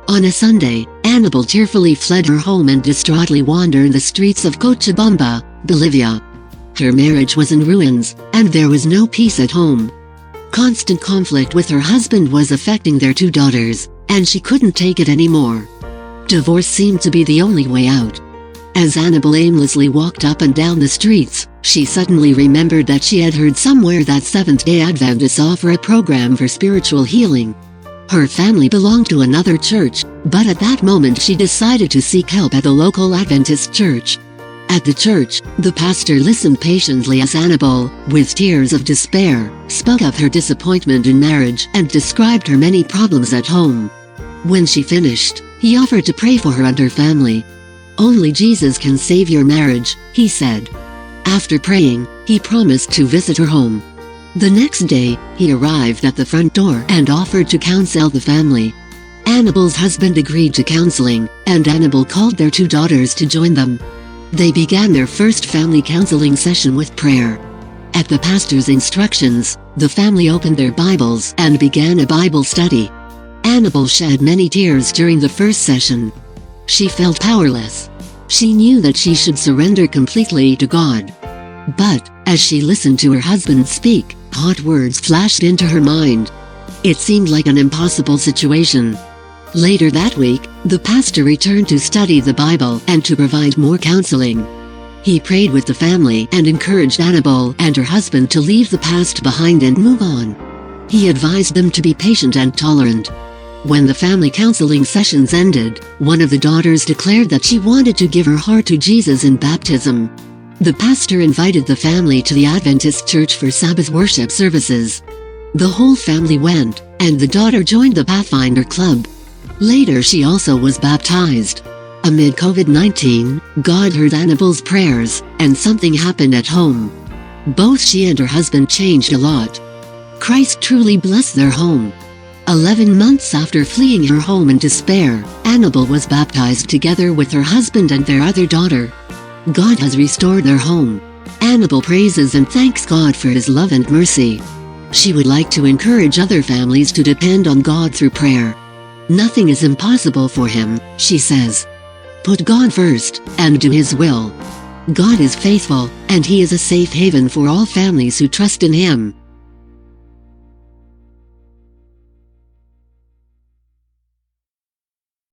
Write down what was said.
On a Sunday, Anabelle tearfully fled her home and distraughtly wandered the streets of Cochabamba, Bolivia. Her marriage was in ruins, and there was no peace at home. Constant conflict with her husband was affecting their 2 daughters, and she couldn't take it anymore. Divorce seemed to be the only way out. As Anabelle aimlessly walked up and down the streets, she suddenly remembered that she had heard somewhere that Seventh-day Adventists offer a program for spiritual healing. Her family belonged to another church, but at that moment she decided to seek help at the local Adventist church. At the church, the pastor listened patiently as Anabelle, with tears of despair, spoke of her disappointment in marriage and described her many problems at home. When she finished, he offered to pray for her and her family. "Only Jesus can save your marriage," he said. After praying, he promised to visit her home. The next day, he arrived at the front door and offered to counsel the family. Anabelle's husband agreed to counseling, and Anabelle called their 2 daughters to join them. They began their first family counseling session with prayer. At the pastor's instructions, the family opened their Bibles and began a Bible study. Anabelle shed many tears during the first session. She felt powerless. She knew that she should surrender completely to God. But, as she listened to her husband speak, hot words flashed into her mind. It seemed like an impossible situation. Later that week, the pastor returned to study the Bible and to provide more counseling. He prayed with the family and encouraged Anabelle and her husband to leave the past behind and move on. He advised them to be patient and tolerant. When the family counseling sessions ended, one of the daughters declared that she wanted to give her heart to Jesus in baptism. The pastor invited the family to the Adventist church for Sabbath worship services. The whole family went, and the daughter joined the Pathfinder Club. Later she also was baptized. Amid COVID-19, God heard Anabelle's prayers, and something happened at home. Both she and her husband changed a lot. Christ truly blessed their home. 11 months after fleeing her home in despair, Anabelle was baptized together with her husband and their other daughter. God has restored their home. Anabelle praises and thanks God for His love and mercy. She would like to encourage other families to depend on God through prayer. Nothing is impossible for Him, she says. Put God first, and do His will. God is faithful, and He is a safe haven for all families who trust in Him.